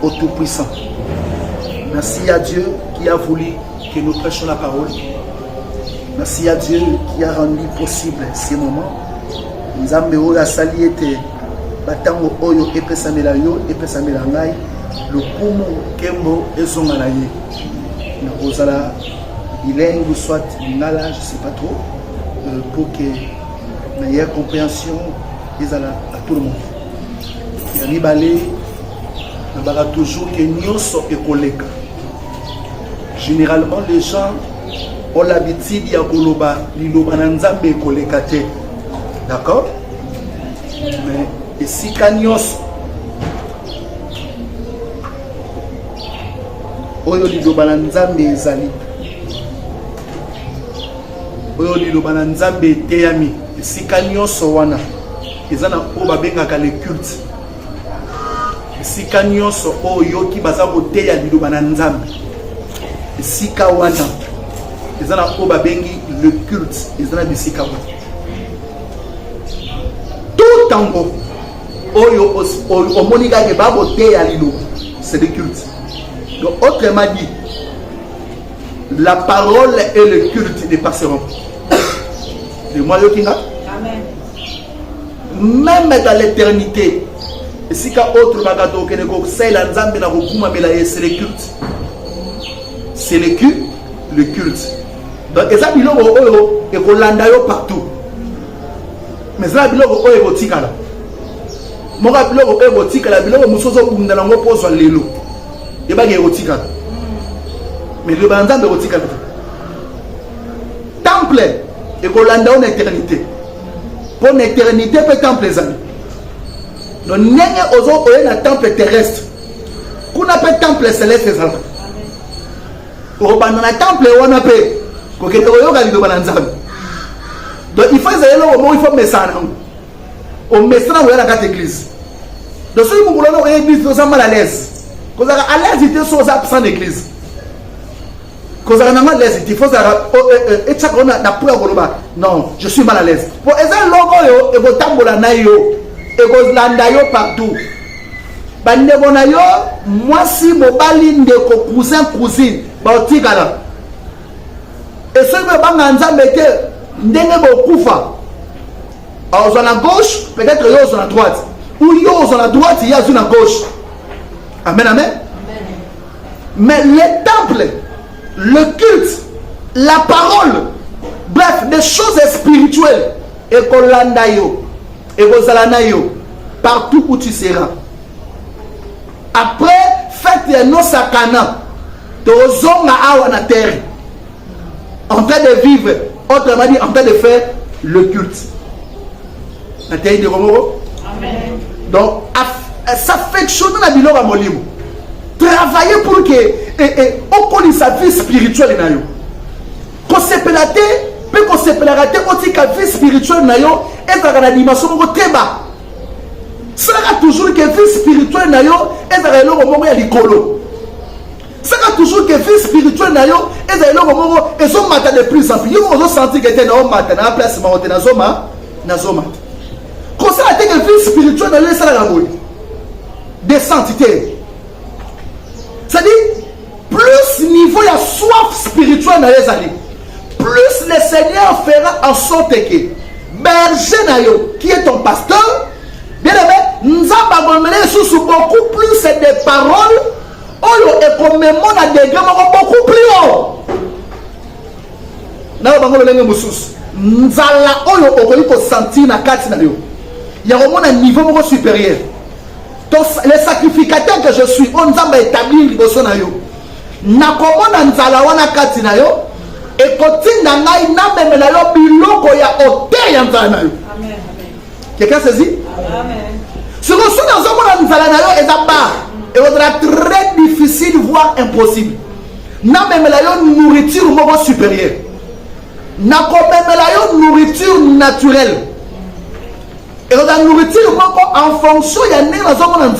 Au Tout-Puissant. Merci à Dieu qui a voulu que nous prêchions la parole. Merci à Dieu qui a rendu possible ces moments. Nzambe oyo asali ete batango oyo epesamela yo epesamela ngai lokumu kembo ezonga na ye na kozala bilingue ou soit lingala, je sais pas trop, pour que meilleure compréhension ezala à tout le monde. Ya mibale na toujours que nyonso ekoleka. Généralement les gens ont l'habitude ya koloba liloba na nzambe ekoleka te. D'accord? Mais ici nyonso oyo liloba na nzambe ezali, oyo liloba na nzambe eteyami, esika nyonso wana eza na oyo babengaka le culte. Esika nyonso oyo ki baza koteya liloba na nzambe, esika wana eza na oyo babengi le culte, eza na bisika wana tout tango oyo omoni kaka baboteya liloba, c'est le culte. Donc autrement dit, la parole et le culte dépasseront. De moi, Amen. Même dans l'éternité, si autre bagato que c'est la nzambe na kokuma mela, c'est le culte. C'est le culte, le culte. Donc eza biloko oyo ekolanda yo partout. Mais eza biloko oyo ekotikala. Moka biloko oyo ekotikala, biloko musozo kunda nango pozwa lelo. Ebage ekotikala. Mais le banzambe ekotikala. Temple ekolanda en éternité. Pour l'éternité peut temple les amis. Donc nyenge ozo oye na temple terrestre. Kuna peut temple céleste les amis. Obana na temple wana pe ko kete oyoka liloba na nzambe. Donc il faut zelo au il faut mesana. On mesana oya na carte église. Donc si vous voulez oya église vous êtes mal à l'aise. Cause à l'aise il était so absent d'église. Cause à la l'aise il faut ça et chaque on a pour koloba. Non, je suis mal à l'aise. Pour eza logo yo e go tambola na yo e go landa yo partout. Bande bona yo moi si mobali ndeko cousin cousine ba otikala. Et ce que banga nzambe te ndenge bokufa. Alors à la gauche, peut-être yo sur la droite. Ou yo sur la droite, il y a sur la gauche. Amen, amen. Mais les temples, le culte, la parole, bref, des choses spirituelles, et kolanda yo, et kozalana yo, partout où tu seras. Après, faites nos sakana, tozonga awa na terre, en train de vivre, autrement dit, en train de faire le culte. La terre de Romoro. Amen. Donc, s'affectionner la biloko à molimo. Travailler pour que on connaisse sa vie spirituelle na yo. Qu'on se pelate, peut qu'on se pelate aussi ka vie spirituelle na yo et dans la dimension moko très bas. Ça a toujours que vie spirituelle na yo et dans le moko ya likolo. Ça a toujours que vie spirituelle na yo et dans le moko et ont matin de plus en plus. Yo ont senti que t'es na matin na place ma na zoma. Comme ça a été que vie spirituelle na yo ça la moule. Descendité. C'est-à-dire, plus niveau il y a soif spirituelle dans les années, plus le Seigneur fera en sorte que berger nayo, qui est ton pasteur, bien aimé, nous avons beaucoup plus de paroles, et qu'on me montre à des gars beaucoup plus haut. Nous avons nous allons sentir na kati na yo. Il y a vraiment un niveau supérieur. Les sacrificateurs que je suis, on va établir le besoin na yo. Na komona nzala wana kati na yo, et kotinda ngai na même na yo biloko ya hôtel ya nzala na yo. Amen. Quelqu'un saisit? Amen. Ce que sont dans un nzala na yo et sera très difficile voire impossible. Na même la yo nourriture moko supérieure. Na komeme la yo nourriture naturelle. Et la nourriture en fonction de la zone.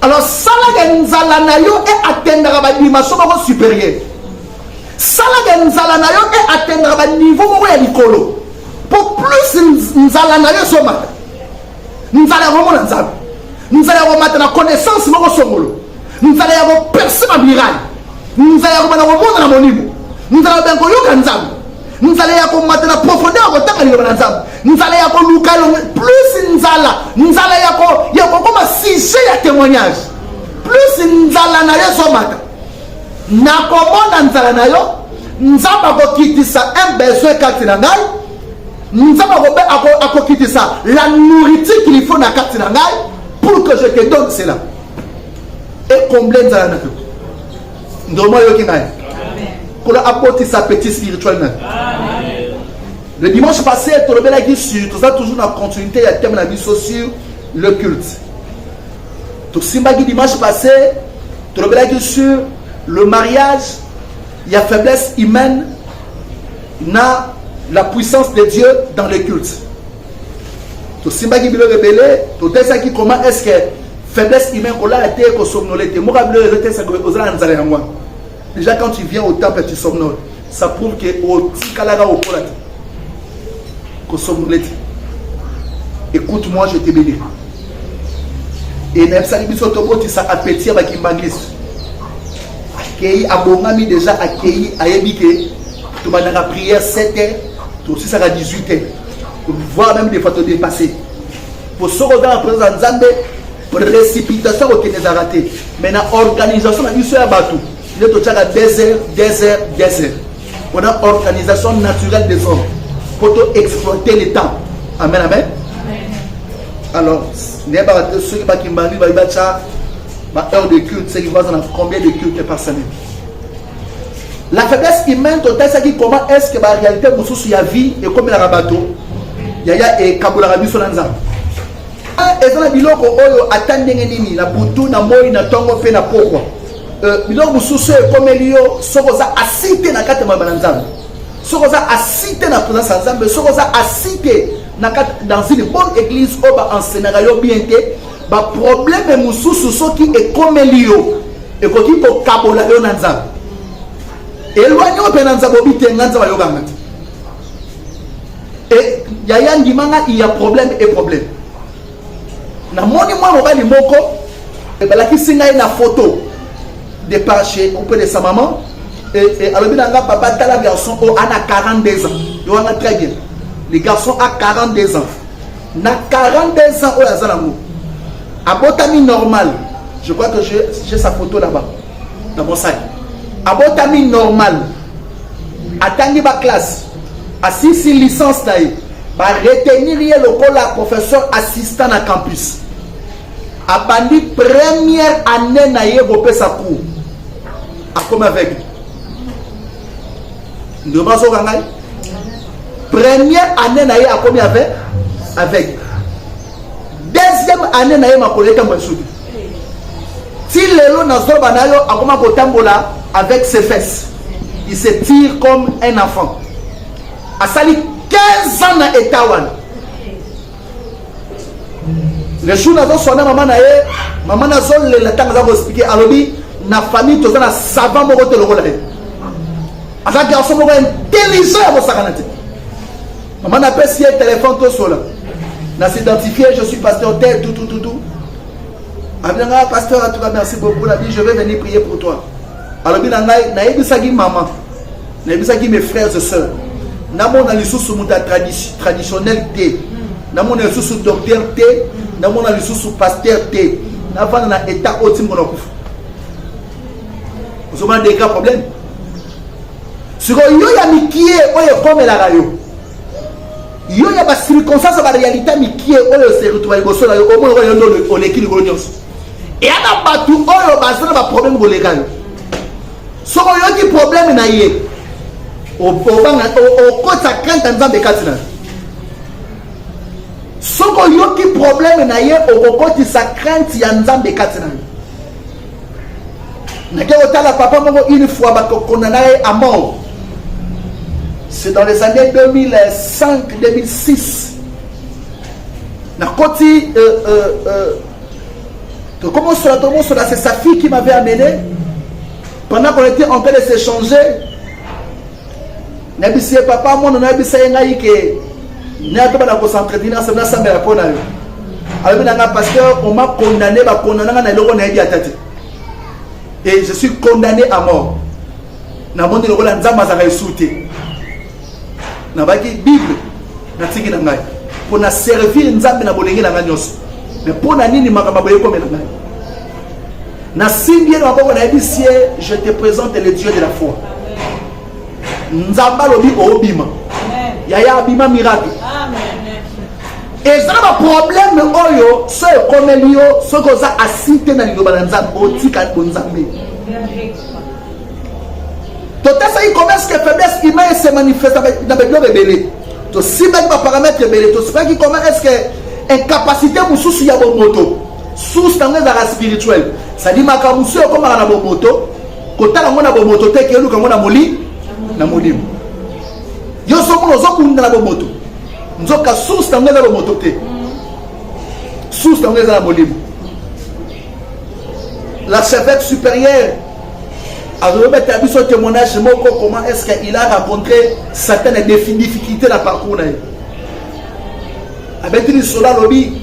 Alors, ça la yo et atteindre la dimension supérieure. Ça la et atteindre le niveau de l'écolo. Pour plus nous allons soma. Nous allons vraiment Nous allons mettre la connaissance de nos songolo. Nous allons percer ma miraille. Nous allons mettre la monde dans mon niveau. Nous allons bien qu'on nzambe. Nous allons mettre la profondeur au temps de nzambe. Nous allons luka plus nzala. Nous allons comme un sujet à témoignage. Plus nzala na yo somata. Na komona nzala na yo. Nzamba ko kitisa un besoin kati na ngai. Nzamba ko kitisa la nourriture qu'il faut na kati na ngai pour que je te donne cela. Et combler nzala na yo. Ndomo yo ki ngai. Pour apporter sa petite spirituellement. Le dimanche passé, tu as toujours la continuité, il y a thème sur le culte. Tout le dimanche passé, tu as sur le mariage, il y a faiblesse humaine, na la puissance de Dieu dans le culte. Tout le monde qui révélé, tout ça qui comment est-ce que faiblesse humaine qu'on a été somnolité. Moi je moi. Déjà quand tu viens au temple et tu somnoles, ça prouve que au tikalaga au polati. Que somnolité. Écoute-moi, je te bénis. Et Nepsali Bisotobo, tu sais appétit avec une banglis. Accueilli, abongami déjà accueilli, ayébike. Tu vas dans la prière 7h, tu aussi ça à 18h. Voire même des fois te dépasser. Pour ce regard en présence de Zambé, précipitation au Kenya raté. Mais la organisation a eu sur un bateau. Il est au Tchad désert. On a organisation naturelle des hommes pour exploiter les temps. Amen, amen. Alors, ceux qui ont ma heure de culte, c'est qu'ils vont dans combien de cultes par semaine. La faiblesse humaine, c'est qui comment est-ce que la réalité il y a vie et comme il y a un bateau, il y a et Kabularabi Solanza. Et dans la biloko oyo attendez nini na butu na moi na tongo pe na pokwa. Biloko mususu comme elio sokoza asite na kati mabana nzambe. Sokoza asite na présence nzambe, sokoza asite na kati dans une bonne église au ba enseignera yo bien té, ba problème mususu soki e comme elio e koki ko kabola yo na nzambe. Éloignons pe na nzambe bité nzambe yo gangati. Et yaya ndimanga il y a problème et problème. Na moni moi mobali moko e balaki singa na photo de par chez auprès de sa maman et alors bien papa tala garçon a 42 ans. Yo a très bien. Le garçon a 42 ans. Na 42 ans au Azalango. A botami normal. Je crois que j'ai sa photo là-bas dans mon sac. A botami normal. Atangi ba classe. A 6 licence taille. Ba retenir le cola professeur assistant à campus. A bandi première année na ye bopé sa cour. A comme avec. Nous avons première année na ye a comme avec. Deuxième année na ye ma collègue comme soudi. Si lelo na zo banayo a comme kotambola avec ses fesses. Il se tire comme un enfant. A sali 15 ans na Etawan. Le jour où nous sommes maman nae, maman na zone le temps nous expliquer alobi na famille tous na savant mo te lokola e. Asa garçon mo intelligent mo sakanate. Maman na pesi téléphone to sola. Na s'identifier je suis pasteur tel tout. Abinanga pasteur en tout cas merci beaucoup la vie je vais venir prier pour toi. Alobi na ngai na ebisaki maman. Na ebisaki mes frères et sœurs. Na mona lisusu muta traditionnel te. Na mona lisusu docteur te. Na mona lisusu pasteur te. Na vana na état oti mona kufu. Vous avez des grands problèmes. Si vous avez mis qui est comme la radio. Il y a des circonstances de la réalité qui est se retrouve au moins on est qui le et à la batou on a problème pour les gars. Si vous avez des problèmes na yé au côté sa crainte en zambé katina. Si vous avez des problèmes na yé au côté sa crainte en zambé katina. Papa une fois condamné à mort. C'est dans les années 2005-2006. C'est sa fille qui m'avait amené. Pendant qu'on était en train de s'échanger, papa, moi, on a dit que nous avons s'entretenir, c'est ça, mais Pasteur, on m'a condamné, et je suis condamné à mort. Na monde le rôle nzamba za resouté. Na baki Bible na tiki na ngai. Pour na servir nzambe na bolenge na nganyos. Mais pour na nini makamba boye comme na ngai. Na simbie na boko na ebisie, je te présente le Dieu de la foi. Nzamba lobi obima. Amen. Yaya abima miracle. Amen. Et ça va problème oyo ce comme lio ce que ça a cité na liloba na nzambe otika bonzambe. Tout ça il commence que faiblesse humaine se manifeste dans les blocs rebelles. To si mettre par paramètre rebelle, to c'est qui comment est-ce que incapacité mususu ya bomoto. Sous dans les arts spirituels. Ça dit makamusu comme na bomoto, kotala ngona bomoto te ke luka ngona moli na molimo. Yo so muno zo kunda na bomoto. Nzoka sous dans les bomoto te. Sous dans les arts molimo. L'archevêque supérieur a remettre à son témoignage comment est-ce qu'il a rencontré certaines difficultés dans le parcours. Avec une sola lobby,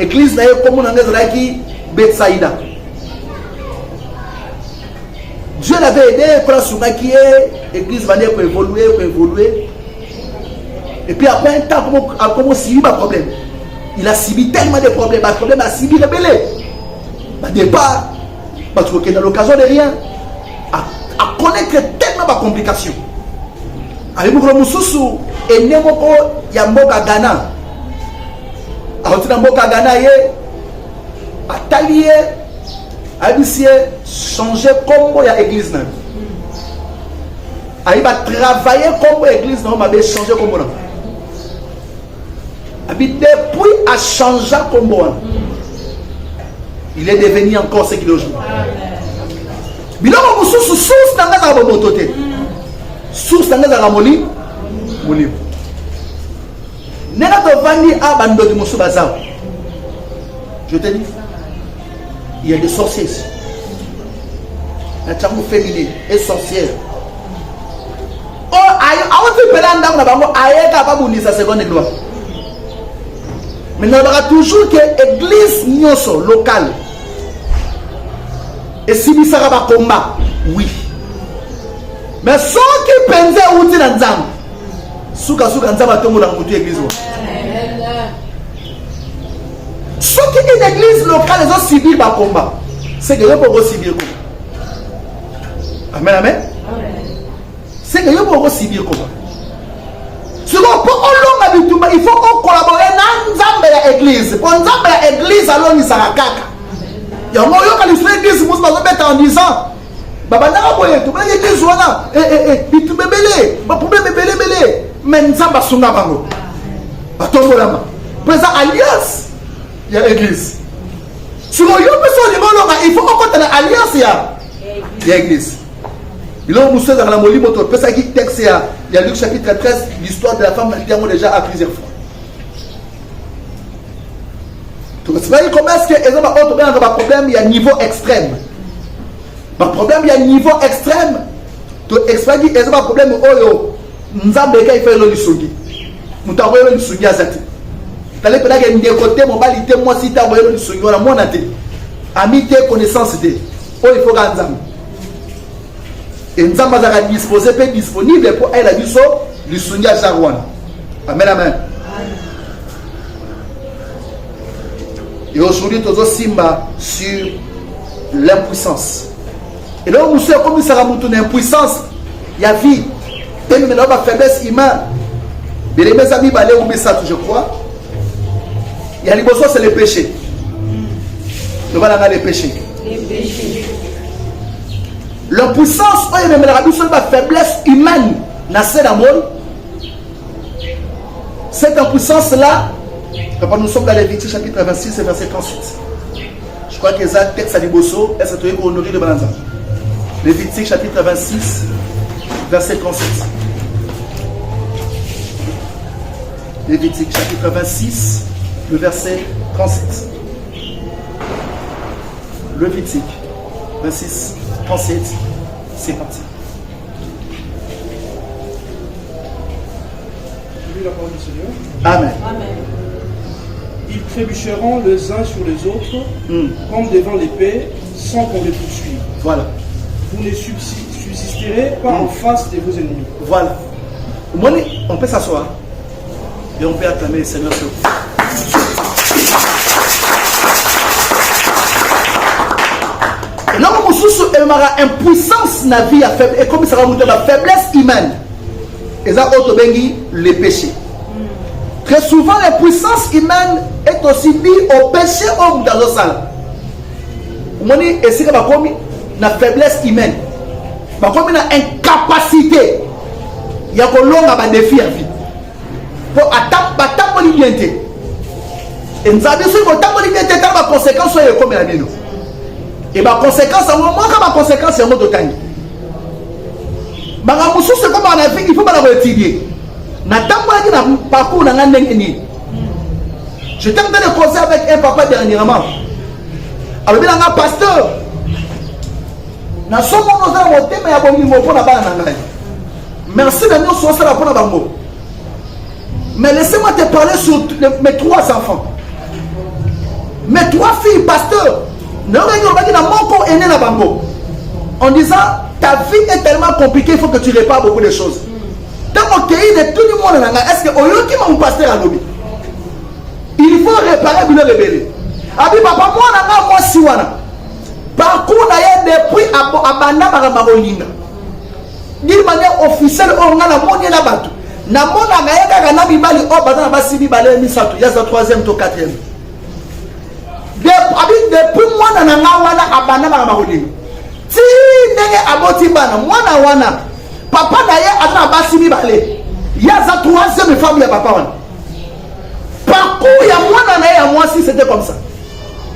l'église n'a comme on a dit Betsaïda. Dieu l'avait aidé pour la l'église va évoluer. Et puis après un temps, comment subi un problème. Il a subi tellement de problèmes, le problème a subi rebelle. Au départ, parce que dans l'occasion de rien. À connaître tellement de complications. Avec beaucoup de mususu et nemoko ya mboka Ghana. Alors tu mboka Ghana ye atalié abisie changer combo ya église na. Il va travailler comme église na ma changer combo na. Abi depuis a changer combo. Il est devenu encore ce qu'il est aujourd'hui. Biloko mususu source nanga za bomoto te. Source nanga za moli moli. Nena to vandi abando de mususu bazao. Je te dis, il y a des sorciers ici. La chambre féminine est sorcière. Oh, ayo tu pelanda na bango ayeka pa bunisa seconde gloire. Mais il y aura toujours que église nyoso locale. Et si vous savez pas combat, oui. Mais ceux qui pensent où tu es dans Souka nzamba tombo na mutu église. Ceux qui est une église locale, ils ont subi le combat. C'est que ils peuvent subir le combat. Amen, amen. C'est que ils peuvent subir le combat. Il faut qu'on collabore dans Nzamba ya église. Pour Nzamba ya église, alors il sera kaka. Il y a un moyen que l'église se met en disant Babana boye, tu vas l'église wana, tu me belé, tu peux me belé, mais Nzamba sunga bango. Batongo lama. Présent alliance, il y a l'église. Si on y a besoin il faut qu'on ait l'alliance, il y a l'église. Il y a un monsieur dans la molie, il y a un texte, il y a Luc chapitre 13, l'histoire de la femme qui a déjà à plusieurs fois. C'est pas comment est-ce que il y a un problème, il y a un niveau extrême. Le problème, il y a un niveau extrême. Tu expliques qu'il y a un problème, nous avons fait le sugi. Nous avons fait le sugi à cette. Tu as dit que côté mobilité, moi, si tu as fait le sugi, on a mon athée. Amitié, connaissance, il faut gagner. Et nous avons disposé, disponible pour elle, le sugi à Jarwan. Amen, amen. Et aujourd'hui, nous avons simba sur l'impuissance. Et là, nous sommes comme ça, nous avons impuissance. Il y a vie. Et nous avons la faiblesse humaine. Mais mes amis, je crois. Il y a les besoins, c'est le péché. Nous allons les péchés. L'impuissance, on est la faiblesse humaine. Cette impuissance-là, nous sommes dans Lévitique chapitre 26 et verset 38. Je crois que ça texte à Liboso et ça te pour honorer le balanza. Lévitique chapitre 26 verset 37. Lévitique chapitre 26 le verset 37. Lévitique 26 37. C'est parti. La parole du Seigneur. Amen. Amen. Ils trébucheront les uns sur les autres, comme devant l'épée, sans qu'on les poursuive. Voilà. Vous ne subsisterez pas en face de vos ennemis. Voilà. On peut s'asseoir et on peut acclamer le Seigneur sur vous. Et là, il y aura impuissance dans la vie et comme ça va monter la faiblesse humaine. Et ça, le péché. Très souvent, la puissance humaine est aussi liée au péché au bout de la salle. Et c'est comme la faiblesse humaine. Comme une incapacité. Il y a un défi à vie. Pour attendre l'humanité. Et nous avons dit que l'humanité a des conséquences sur les communes. Et les conséquences, c'est un mot de temps. C'est comme on a vu, il faut pas la retirer. J'étais en train de causer avec un papa dernièrement. Alors, il y a un pasteur. Merci de nous sur la bonne. Mais laissez-moi te parler sur mes 3 enfants. Mes 3 filles, pasteur. En disant, ta vie est tellement compliquée, il faut que tu répares beaucoup de choses. Dans mon pays, de tout le monde, est-ce que mon pasteur a lobby? Il faut réparer le rebelle. Abi papa, moi, si wana. Parcours d'ailleurs depuis Abanda Maramarolinga. D'une manière officielle, on a la monnaie là-bas. Na mona ngayaka kana bibali o bazana basibi bale misatu ya za 3e to 4e. Depuis moi na wana Abanda Maramarolinga. Si ndenge aboti bana mwana wana papa na ye azana basibi bale ya za 3e femme ya papa wana. Parcours ya mwana na ya moi si c'était comme ça.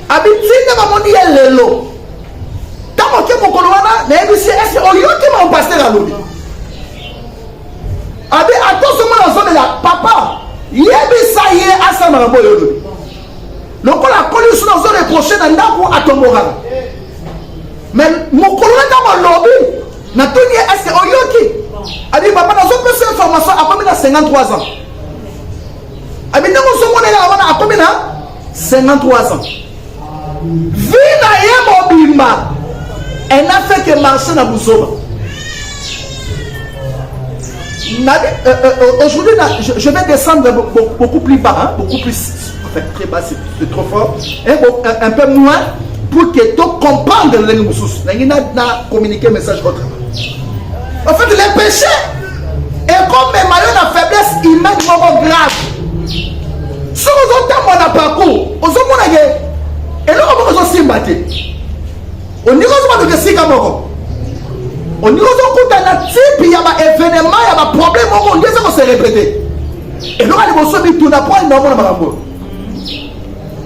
Abitine mamoni ya lelo. Tant que mon colonna, mais est-ce que mon pasteur a l'oublié? Abi attention dans zone là, papa. Yebi ça y est à sa maman boyolo. Le col a collé sur la zone prochaine à Ndako à Tombora. Mais mon colonna dans mon lobby, n'a tenu est-ce que Oyoki? Abi papa dans une petite information à combien de 53 ans? Abi nous sommes là à combien de 53 ans? Vina ye mobima. Elle n'a fait que marcher dans Bouzoma. Aujourd'hui, je vais descendre beaucoup plus bas, hein, beaucoup plus, enfin très bas, c'est trop fort, un peu moins, pour que tu comprennes le langue moussous. Tu n'as communiqué un message autrement. En fait, les péchés, et comme les maillots de faiblesse, ils mettent vraiment grave. Si vous avez mon parcours, vous avez et là, on va se battre. On n'y va pas de ce qu'on on n'y va pas de type, il y a un événement, il y a un problème, on dit ça va se répéter. Et là, on va se dire tout d'abord, il y a un problème.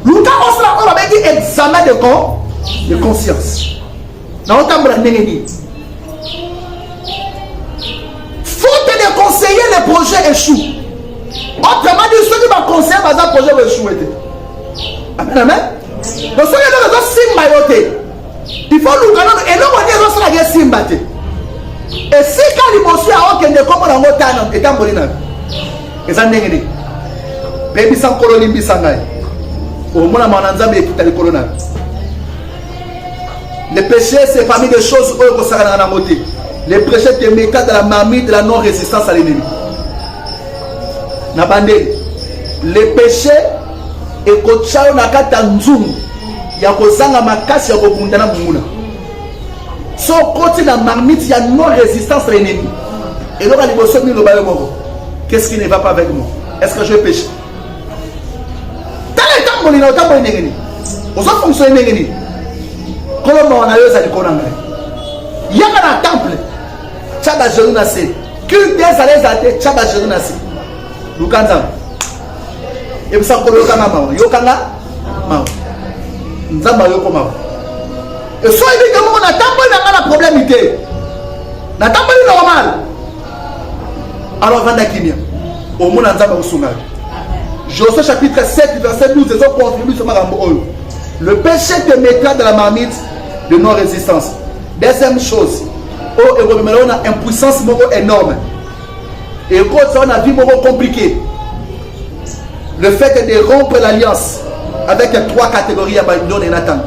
Nous avons un examen de conscience. Nous avons un faute de conseiller, les projets échouent. Autrement dit, ceux qui vont conseiller, le projet va échouer. Amen, amen. Donc, ceux qui vont se il faut nous connaître et nous on dit que c'est la et si quand il monsieur a aucun de comme on a et quand on et ça n'est pas baby sans colonie bisangai au moins on a mais tout le colonel le péché c'est parmi des choses où ça dans la montée les péchés te mettent dans la marmite de la non résistance à l'ennemi na bandé les péchés et kochao na kata nzumu ya kozanga makasi ya kobundana munguna so côté la marmite ya non résistance à l'ennemi et donc ali boso mi lo bayo moko qu'est-ce qui ne va pas avec moi est-ce que je péche tala tambo ni na tambo ngeni ozo fonctionner ngeni comment on a eu ça di konanga ya na temple chaba jeruna se que des allez até chaba jeruna se lukanza et ça ko yokanga mawo yokanga mawo nzamba yoko mawo et so évidemment on a tambour na problème ité na tambour normal alors vanda kimia au monde nzamba usunga Josué chapitre 7 verset 12 ils ont contribué sur marambo oyo le péché te mettra dans la marmite de non résistance. Deuxième chose oh et on a une puissance énorme et quand on a vie compliquée le fait de rompre l'alliance avec 3 catégories à Babylone et Nathan.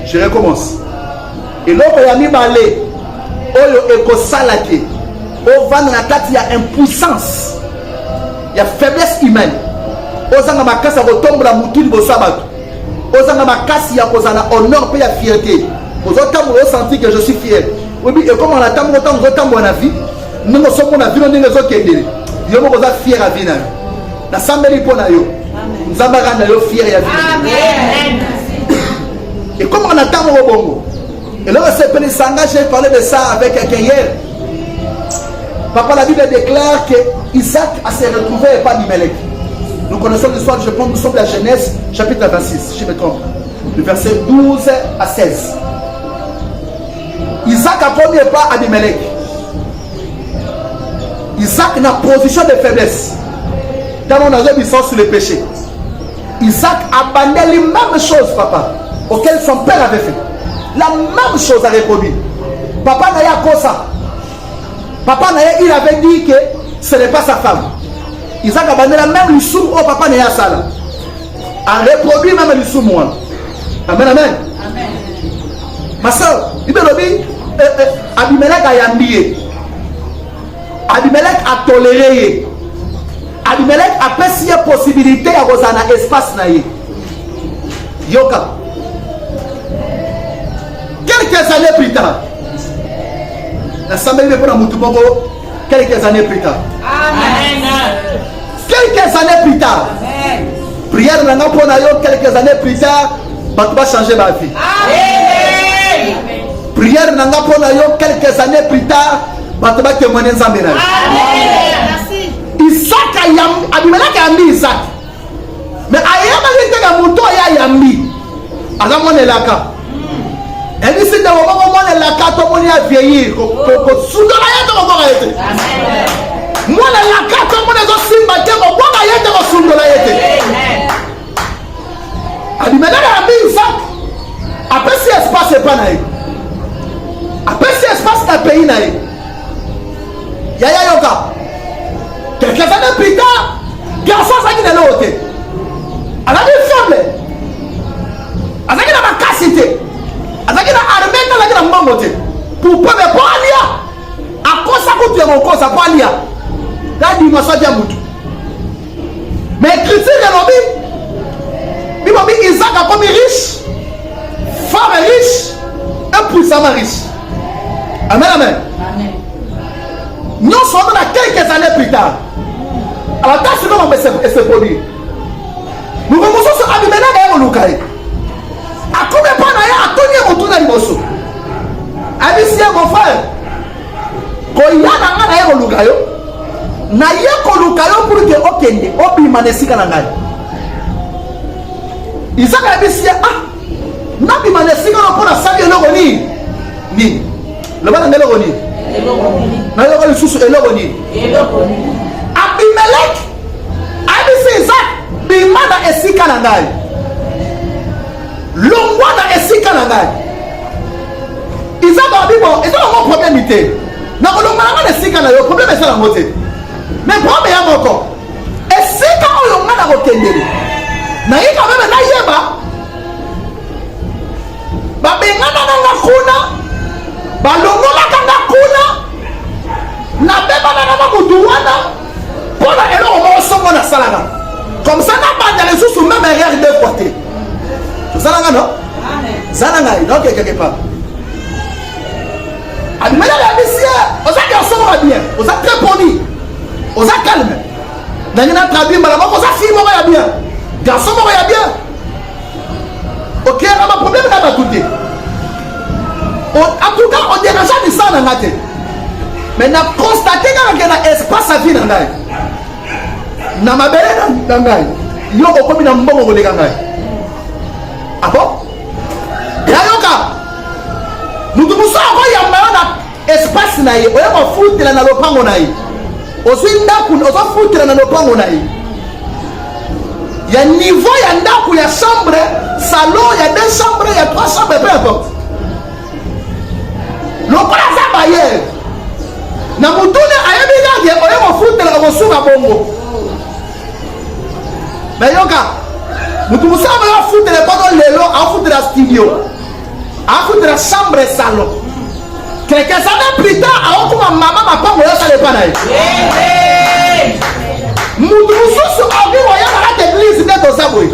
Je recommence. Et là, il y a mis balé. Oyo ekosalaki. O vana na kati ya impuissance. Il y a faiblesse humaine. Ozanga makasi ya kotombola mutu liboso ya bato. Ozanga makasi ya kozala honneur pe ya fierté. Ozotambola osenti que je suis fier. Oui, et comme on a tambola autant ozotambola na vie, nous sommes na vie no ndenge ezokendele. Yo moko oza fier ya vie na yo. Na sambeli mpo na yo. Nzambe akanda yo fier ya vie. Amen. Et comme on a tambola bongo. Et là, c'est Sanga, j'ai parlé de ça avec quelqu'un hier. Papa, la Bible déclare que Isaac a se retrouvé et pas Abimelech. Nous connaissons l'histoire, je pense, nous sommes la Genèse, chapitre 26, si je me trompe. Le verset 12 à 16. Isaac a promis pas Abimelech. Isaac n'a position de faiblesse. Dans mon avis, sur le péché. Isaac abandonne les mêmes choses, papa, auxquelles son père avait fait. La même chose a reproduit. Papa Naya Kosa. Papa Naya, il avait dit que ce n'est pas sa femme. Isaac a abandonné la même l'issou au papa Naya Sala. A reproduit même l'issou moi. Amen, amen. Amen. Ma soeur, il me dit, Abimelech a yambié. Abimelech a toléré. Abimelech a perçu la possibilité à Rosana espace naïe. Yoka. Quelques années plus tard, l'Assemblée de Moutoubogo, quelques années plus tard. Amen. Quelques années plus tard. Amen. Prière n'a pas quelques années plus tard, tu vas changer ma vie. Amen. Prière n'a pas quelques années plus tard, tu vas témoigner dans Amen. Isaac a Abimelech a mis Isaac. Mais Ayama était un mouton et Ayambi. Alors on est là. Et si tu as la carte, tu vas vieillir. Moi, la carte, tu vas Abimelech a mis Isaac. Après, si l'espace n'est pas naïf. Après, si l'espace n'est pas pays naïf. Yaya Yoka. Quelques années plus tard, garçon, ça qui est là. Elle a dit faible. Elle a dit la capacité. Azaki na armée na la mbangote pour pas me poalia akosa kutu ya mokosa poalia dadi masaja mutu mais écriture lobi Isaac a comme riche femme riche et puissant riche. Amen, amen. Nous sommes dans quelques années plus tard. Alors t'as ce qu'on va se produire. Nous commençons à Abimelech et Olukai. A combien de temps a tenu mon tour d'Alibosso? Abissia, mon frère, quand il y a un Olukayo, na yeko Olukayo pour que okende, obimanesika na ngai. Isaac Abissia, nabimanesika na pour la salle elogoni. Ni. Le bana elogoni. Na elogoni susu elogoni. Abimelech, Abissia Isaac, bimana esika na ngai. Longwana esika na ngai. Isaac a dit bon, c'est un problème ité. Na longwana esika na yo problème c'est la moté. Mais problème ya moko. Esika longwana ko kendele. Na yika bebe na yeba. Ba bengana na kuna. Ba longola kanga kuna. Na beba na mutuwana. Pona elo mo songo na salanga. Comme ça na banda les sous même erreur de côté. Zalanga non? Zalanga, donc quelque part. Abimelech a dit si on a garçon va bien, on a très poli, on a calme. Dans une traduit malama, on a fille va bien, garçon va bien. Ok, on a un problème là bas côté. En tout cas, on dérange de ça dans la tête. Mais on a constaté qu'il y a un espace à vie dans la vie. Na mabele dans la vie. Yo au comme dans mbongo de la vie. Ah bon? Yayoka, nous devons savoir qu'il y a un espace naïe, on va foutre dans le pango naïe. Aussi, on va foutre dans le pango naïe. Il y a un niveau, il y a chambre, salon, il y a 2 chambres, il y a 3 chambres, peu importe. Le plan est barrière. Na mutune ayebina on va foutre dans le bongo. Mais yoka. Mutu musa va foutre les panneaux lelo, à foutre la studio, à foutre la chambre et salon. Quelques années plus tard, alors que ma maman m'a pas voulu ça les panneaux. Mutu musa sur avis voyant la église n'est pas ça boy.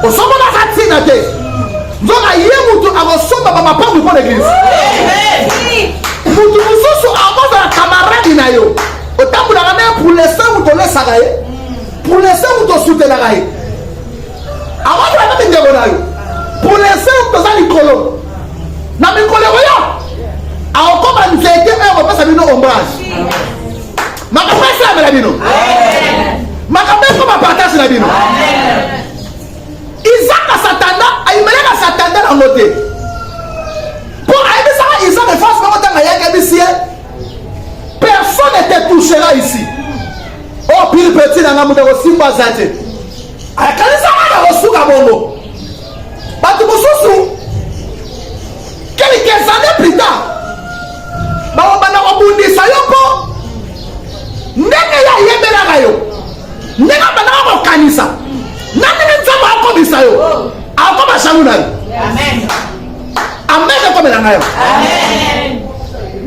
Au sommet de la ratinate. Nous avons eu mutu à ressomme ma maman pas voulu pour l'église. Mutu musa sur avant de la camarade inayo. Autant pour la ramener pour laisser ou te laisser agayer. Pour laisser ou te soutenir agayer. Avant de la mettre en train pour laisser un peu de l'écolo. N'a pas collé rien. Alors comme on a été on va passer un ombrage. Ma campagne c'est la bino. Ma campagne comme un partage la bino. Isaac a Satana, il m'a dit à Satana en noté. Pour aller ça, Isaac est forcément dans la yaka personne n'était touché là ici. Oh pile petit dans la moudre aussi pas zate. A kanisa wana osuka bongo. Batu mususu. Quelques années plus tard. Ba bana obundisa yoko. Ndenge ya yebela gayo. Ndenge bana ko kanisa. Nani nzama akobisa yo. Akoba shamuna yo. Amen. Amen ko melanga yo. Amen.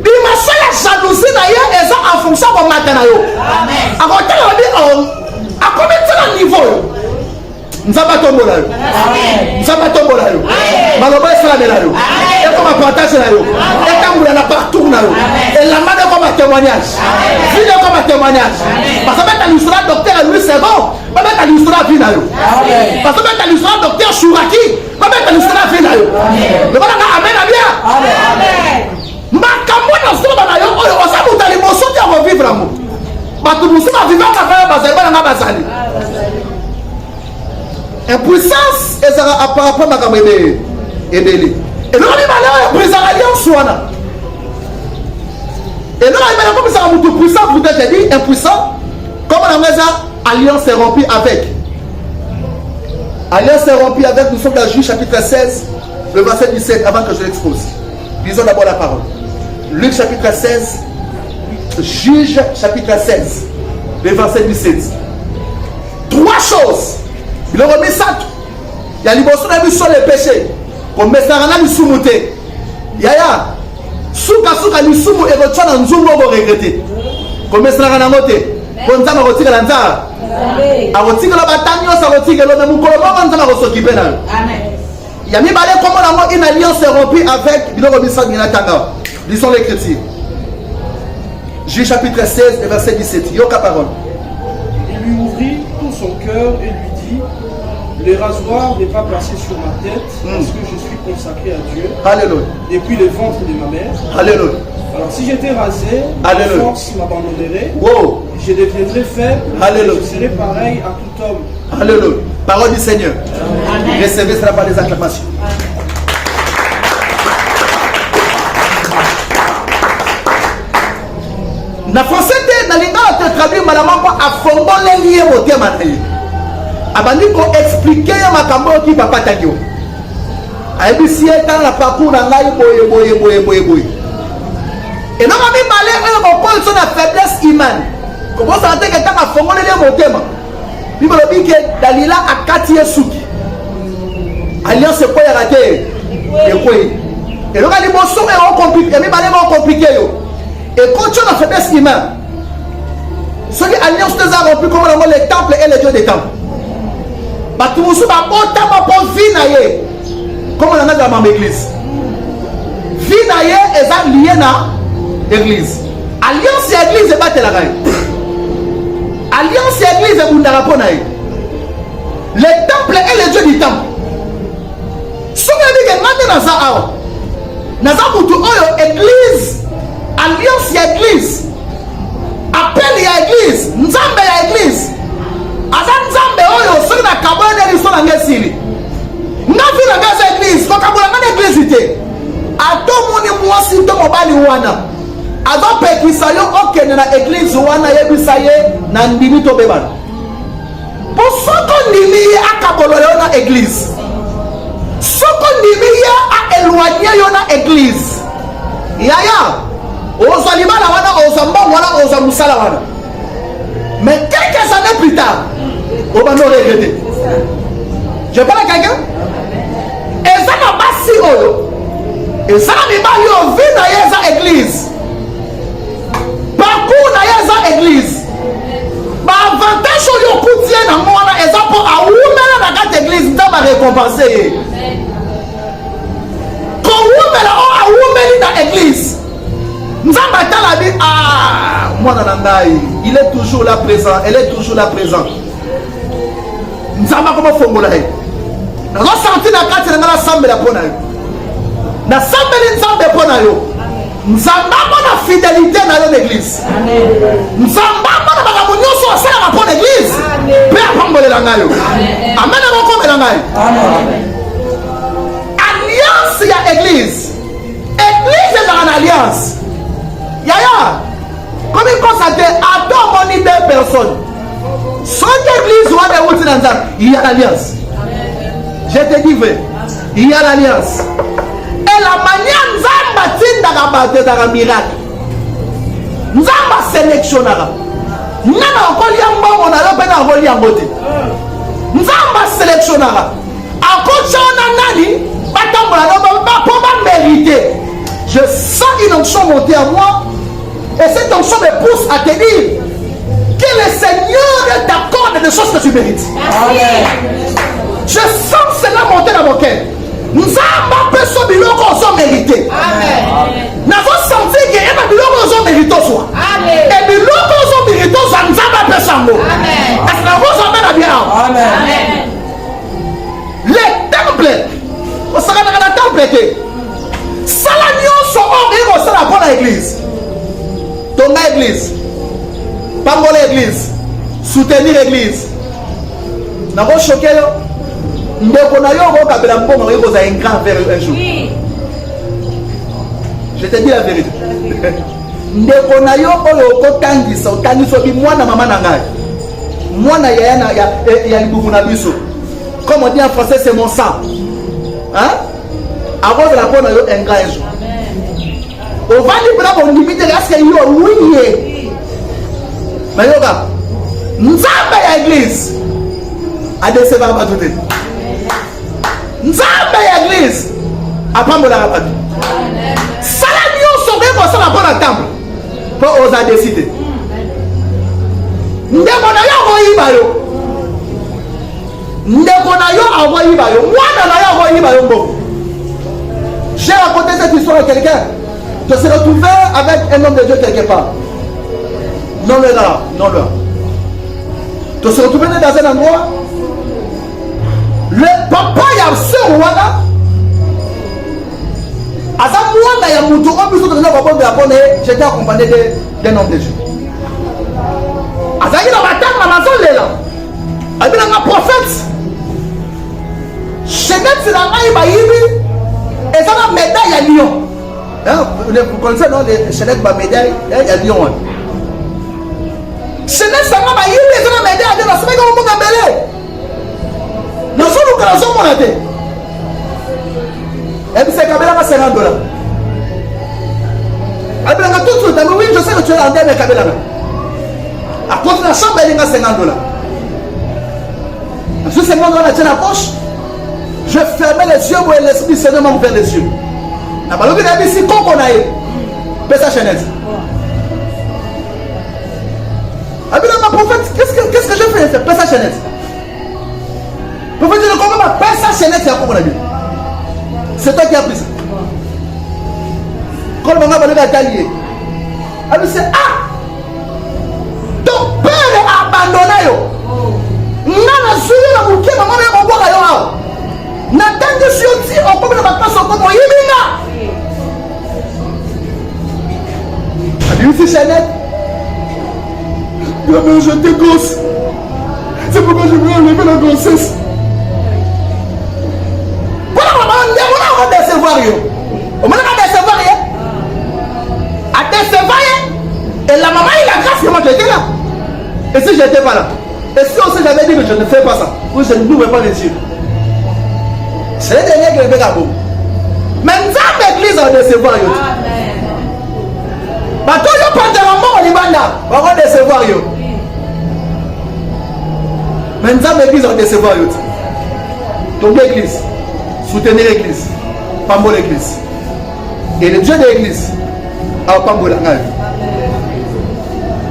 Bimasala jalousie na ye eza en fonction de matana yo. Amen. Akotela bi on. Akometsana niveau. Nzamba tombola yo. Amen. Nzamba tombola yo. Maloba esala yo. Et comme partage na yo. Et tamboula na partout na yo. Et la main comme un témoignage. Vie comme un témoignage. Parce que tu l'histoire docteur Louis Sebon, pas mettre l'histoire vie na yo. Parce que tu l'histoire docteur Chouraki, pas mettre l'histoire vie na yo. Mais voilà amen bien. Amen. Makambo na solo na yo oyo osabu tali moso ti ko vivre amour. Batu musima vivre na fa bazali na bazali. Impuissance et ça apparemment ma caméra et délai. Et là on est malheureux pour ça alliance wana. Et là on est comme ça mutu puissant vous t'ai dit impuissant comme on a ça alliance est rompue avec. Alliance est rompue avec, nous sommes dans Juge chapitre 16 le verset 17 avant que je l'expose. Lisons d'abord la parole. Luc chapitre 16 Juge chapitre 16 le verset 17. Trois choses. Il a remis ça. Il y a l'immotion de sur les péchés. Comme Messarana lui soumouté. Yaya. Souka lui soumou et retient dans Zumbo pour regretter. Comme Messarana moté. Comme ça, on retire l'anza. On retire la bataille, on retire le même colombo, on va s'occuper d'elle. Amen. Il y a mis comment une alliance est rompue avec. Il a remis ça. Lisons l'écriture. Juge chapitre 16, verset 17. Yoka parole. Il lui ouvrit tout son cœur et lui dit: le rasoir n'est pas passé sur ma tête parce que je suis consacré à Dieu. Alléluia. Depuis le ventre de ma mère. Alléluia. Alors si j'étais rasé, la force m'abandonnerait. Wow. Je deviendrais faible. Alléluia. Je serais pareil à tout homme. Alléluia. Parole du Seigneur. Amen. Recevez cela par les acclamations. Na français na linga te traduire malaman ko afongole lié au tema na ye. Abandi ko expliquer ya makambo ki papa tangio. Ayebi dans la parcours na ngai boye. Et non ami malé on ko ko na faiblesse humaine. Comment ça te que ta afongole lié au tema. Bible dit que Dalila akati esuki. Alliance ko ya raté. Et quoi? Et donc ali boso e compliqué, mi malé mo compliqué yo. Et quand tu as la faiblesse humaine, ceux qui alliance des arts rompus comme les temples et les dieux des temples. Tu me souviens pas pour vinaye. Comme on a dans l'église. Vinaye est lié à l'église. Alliance et l'église est battre la gagne. Alliance et l'église est bundaraponaye. Les temples et les dieux du temple. Souvenez-vous que maintenant dans ça, dans église. Alliance ya église, appel ya église, nzambe ya église. Aza nzambe oyo soki na kabone liso na ngesili. Ngavi na gaza église, ko kabona na église te. Ato moni mwasi to mobali wana. Azo pekisa yo okene na église wana yebisa ye na ndimi to bebana. Po soko ndimi akabolo yo na église. Soko ndimi ya a éloigner yo na église. Yaya. Osalibala wana osambon wana osamusala wana. Mais quelques années plus tard, on va nous regretter. Je parle à quelqu'un? Et ça n'a pas si haut. Et ça n'a pas eu vie dans l'église. Parcours dans l'église. Avantage sur le quotidien dans le monde, et ça pour à l'église, ça va récompenser. Quand vous dans l'église, nous avons la vie. Ah, moi il est toujours là présent. Elle est toujours là présente. Nous avons comment formuler. Nous avons senti la carte de la sambe la pona. La sambe de sambe pona yo. Nous avons la fidélité dans l'église. Nous avons la communion sur la l'église. Père Pambole Langayo. Amen. Alliance, il y a église. Église est dans une alliance. Yaya, comme il constate, à tout monde, deux personnes. Son église, il y a l'alliance. Je te dis vrai. Il y a l'alliance. Et la manière nous avons bâti dans le miracle. Nous avons sélectionné. Nous avons sélectionné. Je sens une onction monter à moi. Et cette onction me pousse à te dire que le Seigneur t'accorde des choses que tu mérites. Je sens cela monter dans mon cœur. Nous avons pas ce biloko qu'on mérité. Nous avons senti que les biloko qu'on mérité soit. Et biloko qu'on mérité soit, nous avons pas ça. Est-ce que nous avons bien? Les temples, au sein de la temple, ça la nuance sont horribles au sein de l'église. Ton église, pas mon église, soutenir l'église. Nous avons choqué. Nous avons un grand verre un jour. Je te dis la vérité. Nous avons comme on dit en français, c'est mon sang. Hein? Avant de la bonne un grand jour. On va dire que limite à ce qu'il y a oui. Mais yoga, nous avons l'église à décevoir à tout. Nous avons l'église à prendre la rabat. Salamion sauvé pour ça la bonne temple. Pour oser décider. Nous avons j'ai raconté cette histoire à quelqu'un. Je suis retrouvé avec un homme de Dieu quelque part. Non le là, non là. Je suis retrouvé dans un endroit. Le papa y a ce roi là. À ce moment-là, il y a mon tour. J'étais accompagné d'un homme de Dieu. À ce moment-là, il y a un prophète. Chenette, c'est la maille, et ça va médaille à Lyon. Vous connaissez, non? Chenette va médaille à Lyon. Chenette, ça va médaille à Lyon. C'est comme on a mêlé. Nous sommes au Canada, on a dit. Et puis c'est Kabela $50. Et puis tout de suite, oui, je sais que tu es en train de Kabela. À cause de la chambre, il y a $50. Je sais que moi, on a tenu la poche. Je fermais les yeux pour l'esprit Seigneur m'a ouvert les yeux. La balou qui a dit si qu'on a eu, paie sa chaînette. Abi ma prophète, qu'est-ce que je fais? Paie sa chaînette. Prophète dit comment ma paie sa chaînette c'est à quoi c'est toi qui as pris ça. Quand le maman va tailler. Abi c'est ton père est abandonné yo. Nana suyo na bouquet maman est au bois yo. N'attendez sur ti on peut pas passer comme yimina. Abi c'est Chanel. Il avait jeté gosse. C'est pourquoi je voulais enlever la grossesse. Voilà maman, on va décevoir yo. On va décevoir yo. À décevoir yo. Et la maman il a grâce que moi j'étais là. Et si j'étais pas là? Et si on s'est jamais dit que je ne fais pas ça, ou je n'ouvre pas les yeux. C'est le dernier qui est fait beau. Mais nous avons l'église en décevoir. Mais tout le pantalon au Liban, on va décevoir. Mais nous avons l'église en décevoir. Donc l'église, soutenir l'église, pambo l'église. Et le Dieu de l'église, a pambo la ngai.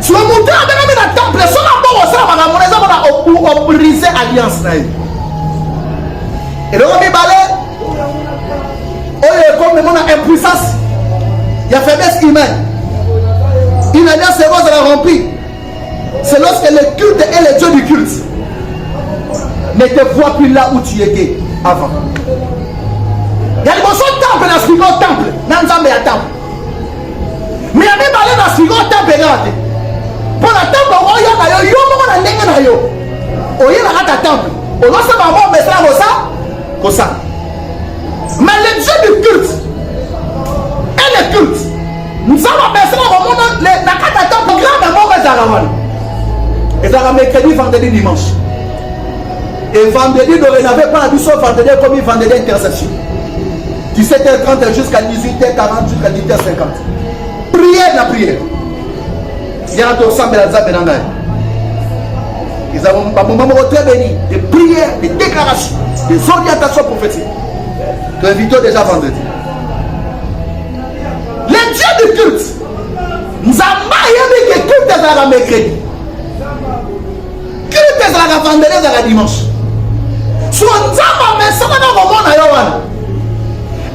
Si on monte à la temple, si on a brisé l'alliance. Et donc on est balé, on est comme on a impuissance, il y a faiblesse humaine. Une alliance est rose à la remplie. C'est lorsque le culte et le Dieu du culte ne te voient plus là où tu étais avant. Il y a des morceaux de temple dans ce temple, dans le temple. Mais il y a des balais dans ce temple. Pour le temple, on y a un temple. On a ça. Mais le Dieu du culte et le culte, nous avons besoin de et ça va mercredi, vendredi, dimanche. Et vendredi, dorénavant, pas la douce vendredi comme vendredi intercession. 17h30 jusqu'à 18h40, jusqu'à 18h50. Prière la prière. Il y a un ensemble la Zambé Nangaï. Ils ont un moment très béni, des prières, des déclarations, des orientations prophétiques. Tu invites déjà vendredi. Les dieux du culte, nous avons dit que culte est à la mercredi. Culte est à la vendredi et à la dimanche.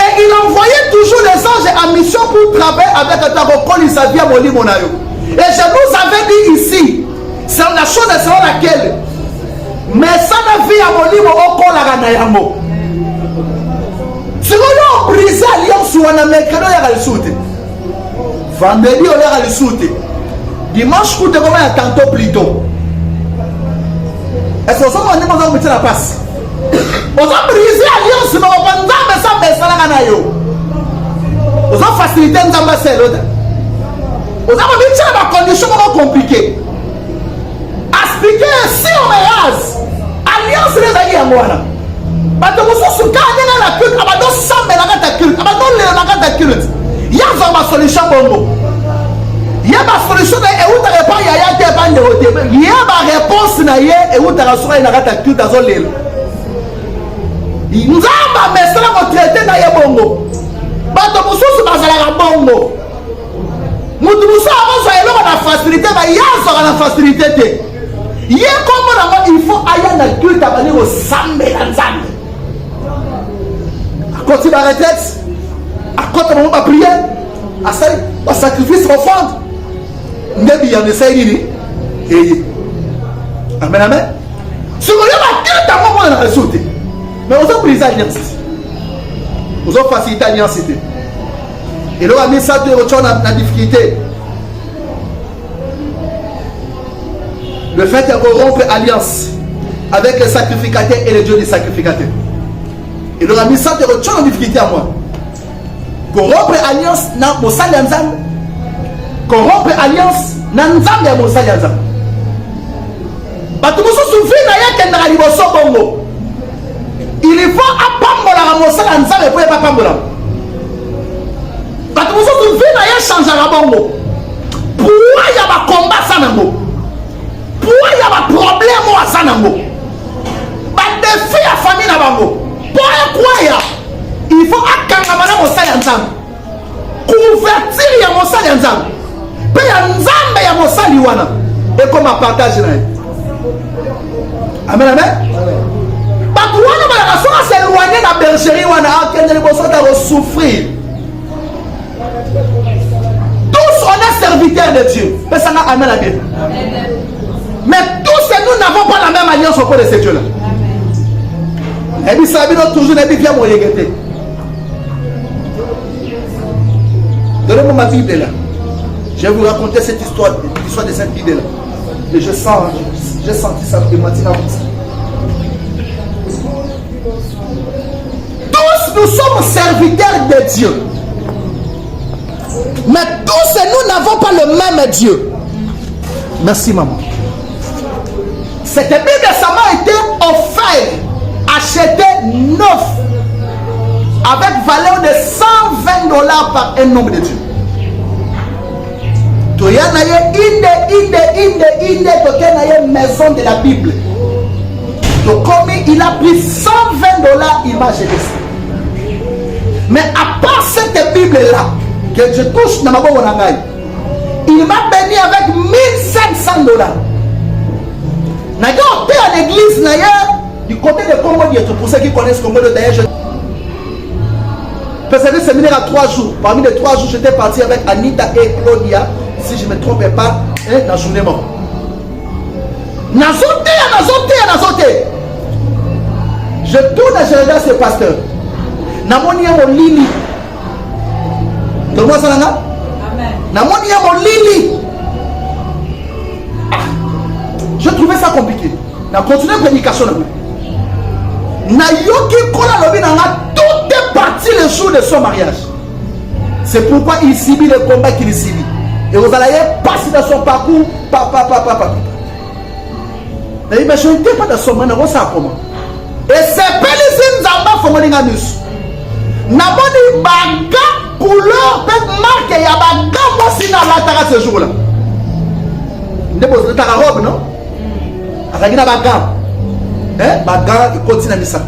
Et il envoyait toujours les anges en mission pour travailler avec un tarocol, il s'avait à Molimonayo. Et je nous avais dit ici, c'est la chose selon laquelle, mais ça n'a vu à Molimo au Kolaganayango. Si vous avez brisé l'alliance, on a mercredi, on a le soute. Vendredi, on a le soute. Dimanche, on a tantôt plus tôt. Est-ce que vous avez mis la passe? Vous avez brisé l'alliance, mais vous avez facilité nos ambassadeurs. Vous avez mis des conditions compliquées. Expliquez si on est rase. Alliance les alliés à moi. Parce que vous avez la culte, vous avez sambe la culte, vous avez la culte. Il y a une solution bongo. Il y a une solution et où tu réponds, il y a des bandes de haute. Il y a une réponse et où tu reçois une culte dans l'île. Nous avons besoin de traiter dans les bongo. Parce que vous avez la bongo. Nous avons la facilité, mais il y a la facilité. Il y a comme il faut aller dans le culte à venir au sambe dans Zambé. À côté de la retraite, à côté de la prière, à sacrifice offrande. Nous avons essayé. Amen, amen. Si vous avez la culte à moi, on a résulté. Mais vous avez brisé l'alliance. Vous avez facilité l'alliance. Et là, on a mis ça de la difficulté. Le fait de rompre alliance avec les sacrificateurs et les dieux des sacrificateurs. Et là, on a mis ça de la difficulté à moi. Corrompre alliance dans mon salianzam. Corrompre alliance dans Nzambe et mon salianzam. Parce que vous vous souvenez qu'il y a un bongo. Il faut apprendre la mosala nzambe pour pas pambola. Parce que vous vous souvenez qu'il y a un changement bongo. Pourquoi il y a un combat ça nango? Pourquoi il y a un problème ça nango? Parce que les filles à famille na bango. Pourquoi il faut akanga na mosala nzambe. Convertir ya mosala nzambe. Pe ya nzambe ya mosali wana. Et comme un partage na. Amen amen. C'est éloigné de la bergerie, on a souffrir. Tous on est serviteurs de Dieu. Mais ça n'a amen à Dieu. Mais tous nous n'avons pas la même alliance auprès de ces dieux-là. Et puis ça vient toujours bien mon yégueté. Donnez-moi ma Bible là. Je vais vous raconter cette histoire, l'histoire de cette Bible là. Et j'ai senti ça de matin. Nous sommes serviteurs de Dieu. Mais tous nous n'avons pas le même Dieu. Merci maman. Cette Bible ça m'a été offert, acheté neuf, avec valeur de $120 par un homme de Dieu. Tu y a une maison de la Bible. Donc comme il a pris 120 $, il m'a jeté ça. Mais à part cette Bible-là, que je touche dans ma bonne langue, il m'a béni avec 1500 $. D'accord, tu es à l'église du côté de Congo, pour ceux qui connaissent Congo, d'ailleurs, je faisais un séminaire à 3 jours. Parmi les 3 jours, j'étais parti avec Anita et Claudia, si je ne me trompe pas, dans la journée mort. Nazote. Je tourne et je regarde ce pasteur. Namoni mon lili. Amen. Namoni mon lili. Je trouvais ça compliqué. Na continué la prédication. Na yoki kola lobi nanga tout est parti le jour de son mariage. C'est pourquoi il subit le combat qu'il subit. Et vous allez passer dans son parcours. Papa. Mais je n'étais pas dans son manière, ça comment. Et c'est Pélisine Zamba Fomolinga Nus. Namoni baga couleur, peut marque, il y a baga moi si na latara ce jour-là. Ne pose pas la robe, non? Azagina baga. Baga, il continue à missa.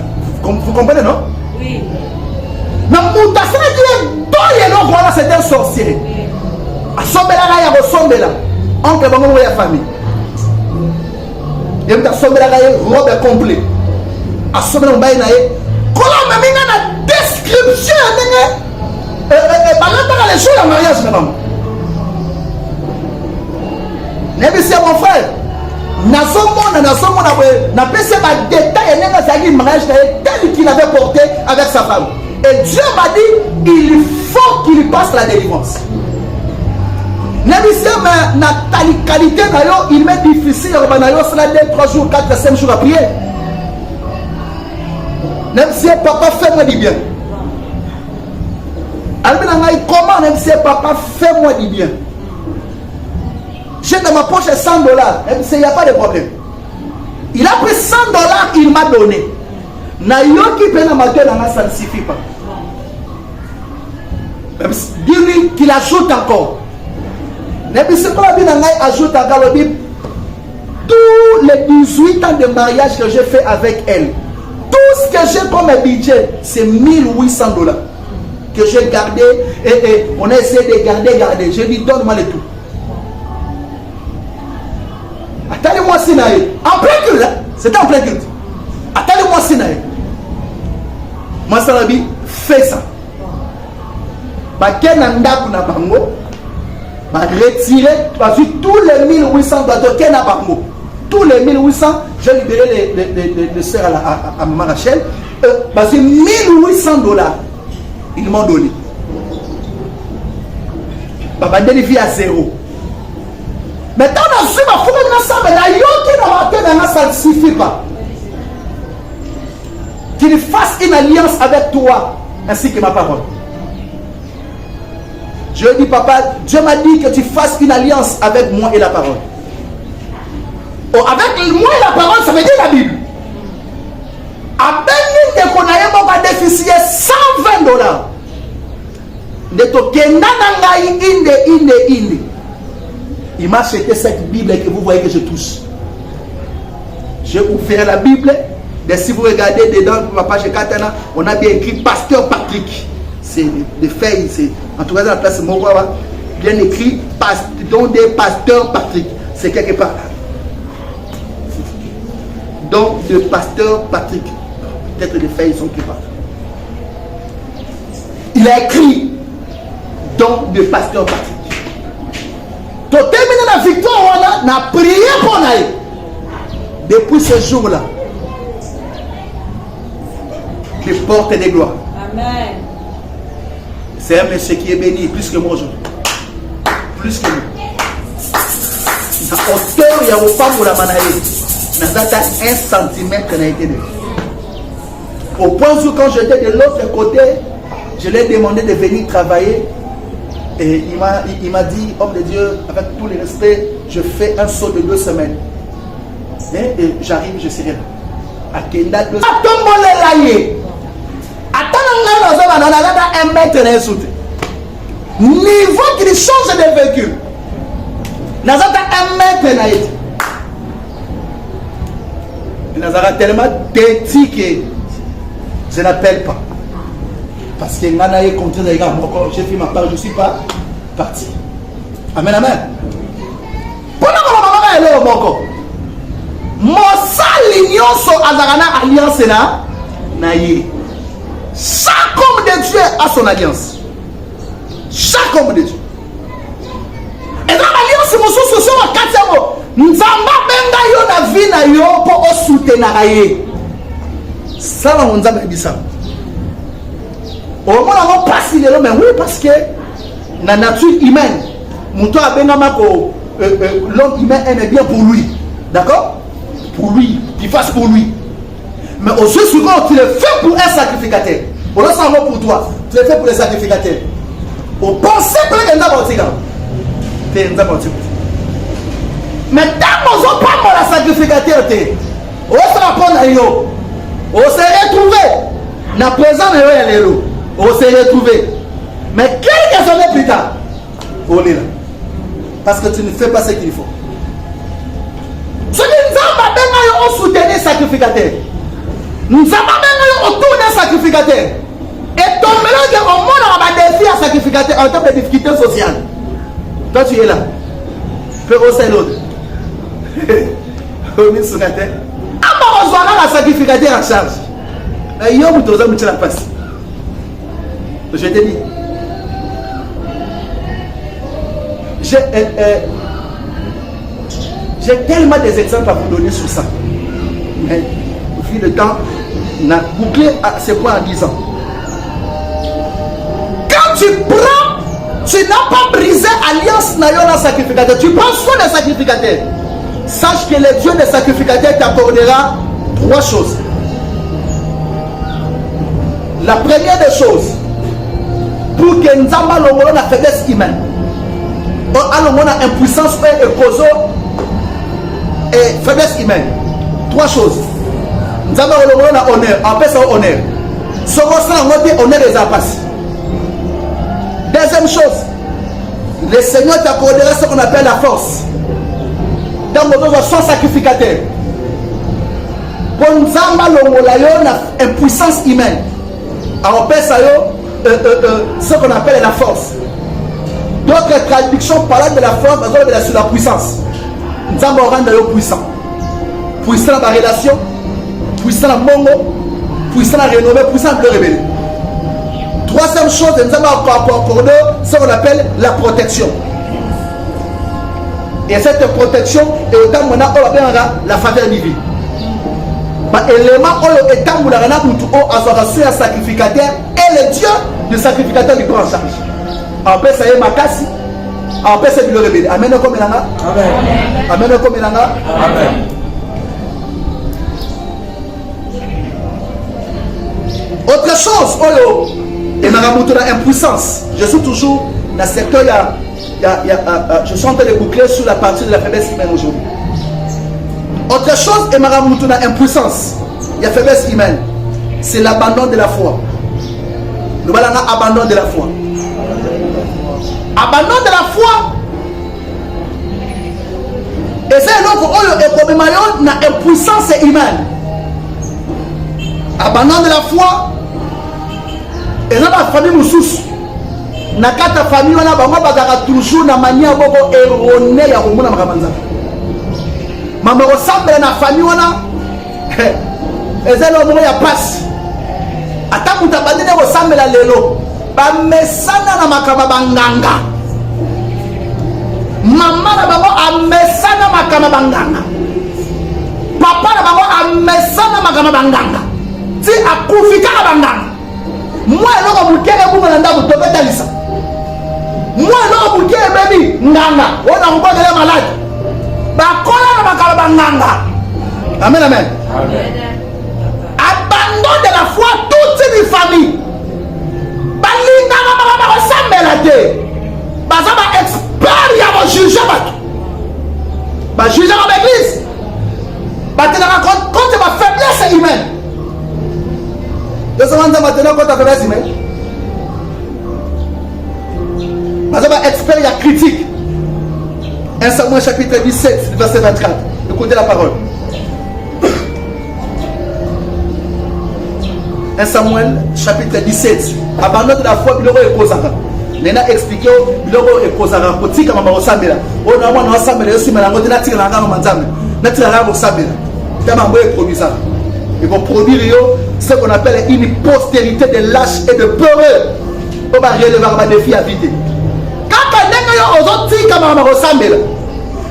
Vous comprenez, non? Oui. Mais Mouta, ça veut dire, voilà, c'est un sorcier. A sombela, il y a sombela. Oncle Bango, il y a famille. Il y a sombela, robe complet. A sombela, il y a comment même il y a la description. Par rapport à les jours de mariage, madame. N'est-ce pas mon frère? N'a pas ces détails et mariage tel qu'il avait porté avec sa femme. Et Dieu m'a dit, il faut qu'il passe la délivrance. La qualité il m'est difficile, cela 3 jours, 4, 5 jours à prier. Même si papa fais-moi du bien. Comment même si papa fais-moi du bien. J'ai dans ma poche 100 $, il n'y a pas de problème. Il a pris 100 $, il m'a donné. Nayoki Penamateur, ça ne suffit pas. Dis-lui qu'il ajoute encore. C'est pas bien ajoute encore. Tous les 18 ans de mariage que j'ai fait avec elle, tout ce que j'ai comme budget, c'est 1800 $. Que j'ai gardé et on a essayé de garder. Je lui donne-moi le tout. Attendez-moi Sinaï. En plein culte, c'était en plein culte. Attendez-moi Sinaï. Moi, Salabi, fais ça. Retirer tous les 1800 $. Tous les 1800, j'ai libéré les sœurs à Maman Rachel. Parce que 1800 $, ils m'ont donné. Papa délivré à 0. Maintenant, ça ne suffit pas. Qu'il fasse une alliance avec toi, ainsi que ma parole. Je dis, papa, Dieu m'a dit que tu fasses une alliance avec moi et la parole. Oh, avec moi et la parole, ça veut dire la Bible. À peine qu'on a un déficit 120 $. De il m'a acheté cette Bible que vous voyez que je touche. J'ai ouvert la Bible. Et si vous regardez dedans, ma page 4, on a bien écrit Pasteur Patrick. C'est des feuilles. En tout cas, dans la place Mourawa, bien écrit don de Pasteur Patrick. C'est quelque part là. Don de Pasteur Patrick. Peut-être les feuilles sont quelque part. Il a écrit don de Pasteur Patrick. Tu as terminé la victoire, on a prié pour nous. Depuis ce jour-là, les portes des gloires. Amen. C'est un monsieur qui est béni plus que moi aujourd'hui. Plus que nous. La hauteur, il y a au pas pour la manaïe. N'a pas 1 centimètre n'a été donné. Au point où quand j'étais de l'autre côté, je lui ai demandé de venir travailler. Et il m'a dit, homme de Dieu, avec tout le respect, je fais un saut de 2 semaines. Et j'arrive, je serai là. À Kenda 2 semaines. Attends, 1 mètre dans soute. Niveau qu'il change de véhicule. Dans 1 mètre dans Nazara tellement têtu que je n'appelle pas. Parce que j'ai fait ma part, je ne suis pas parti. Amen, amen. Pendant que je alliance na chaque homme de Dieu a son alliance. Chaque homme de Dieu. Et dans l'alliance, Nzamba benga yo na vie na yo po osoutenaka ye. Sala nzamba bisa. Au moins on passe les mais oui parce que la nature humaine, muto abenga ko l'homme humain aime bien pour lui. D'accord? Pour lui, qu'il fasse pour lui. Mais au jeu souvent tu le fais pour un sacrificateur. On le sent pour toi, tu le fais pour les sacrificateurs. Au penser plein de nzamba otika. T'es nzamba otika. Mais tant qu'on n'a pas la sacrificateur, on se rappelle à yo. On s'est retrouvé. Na présent, on s'est retrouvé. Mais quelques années plus tard, on est là. Parce que tu ne fais pas ce qu'il faut. Ce que nous avons soutenu les sacrificateurs. Nous avons autour des sacrificateurs. Et ton mélange, on a des défis à sacrificateur en termes de difficultés sociales. Toi, tu es là. Fais aussi l'autre. La sacrificateur en charge. Je te dis, j'ai tellement des exemples à vous donner sur ça. Mais au fil du temps, on a bouclé ce point en 10 ans. Quand tu prends, tu n'as pas brisé alliance na sacrificateur. Tu prends soin des sacrificateurs. Sache que le Dieu des sacrificateurs t'accordera 3 choses. La première des choses, pour que nous ayons la faiblesse humaine, nous avons impuissance et cause et faiblesse humaine. 3 choses. Nous avons honneur, on appelle ça honneur. Ce qu'on honneur des apasses. Deuxième chose, le Seigneur t'accordera ce qu'on appelle la force. Dans mon son sacrificateur. Pour nous une impuissance humaine. Alors, on ça ce qu'on appelle la force. D'autres traductions parlent de la force, de la puissance. Nous avons rendu puissant. Puissant dans la relation, puissant dans le monde, puissant dans la renommée, puissant dans le rebelle. Troisième chose, nous avons accordé ce qu'on appelle la protection. Et cette protection est autant qu'on a la faveur divine. L'élément où est un sacrificateur et le Dieu du sacrificateur lui prend en charge. En paix, ça y est, ma casse. En paix, c'est le rebelle. Amen. Amen. Amen. Autre chose, et ma impuissance. Je suis toujours dans le secteur. Je suis en train de boucler sur la partie de la faiblesse humaine aujourd'hui. Autre chose, et ma impuissance, il y a faiblesse humaine, c'est l'abandon de la foi. Nous allons abandon de la foi. Abandon de la foi. Et c'est l'autre, une impuissance humaine. Abandon de la foi. Et dans la famille Moussous. Na kata famille wana bango bazaka toujours na manière boko erronée ya komona makamanza. Mama ressemble na famille wana. Ezelo mo ya passe. Ata mutabandine ressemble la lelo. Ba mesana na makama banganga. Mama na bango amesana makama banganga. Papa na bango amesana makama banganga. Ti akufika na banganga. Moi eloko mukere bunga na ndako tobetalisa. Moi eloko mukere baby nganga ona ngobele malade bakola na bakala banganga. Amen. Amen. Abandon de la foi toute une famille. Balinga na baba ressemble la te. Baza ba expert ya ba juger bato. Ba juger dans l'église. Ba tenir compte ma faiblesse humaine. Maintenant, quand tu as fait mais expert, il y a critique. 1 Samuel chapitre 17, verset 24. Écoutez la parole. 1 Samuel chapitre 17. Abandon de la foi, il aurait posara. Nena expliqué, il aurait posara. Kotika mama osambela. On a moins osambela aussi, mais la moitié n'a-t-il la gamme manzame. N'a-t-il la gamme osambela. Tellement bon et produit ça. Ils vont produire ce qu'on appelle une postérité de lâches et de peureux. On va relever un défi à vider. Quand on est aux autres, comme on va ressembler.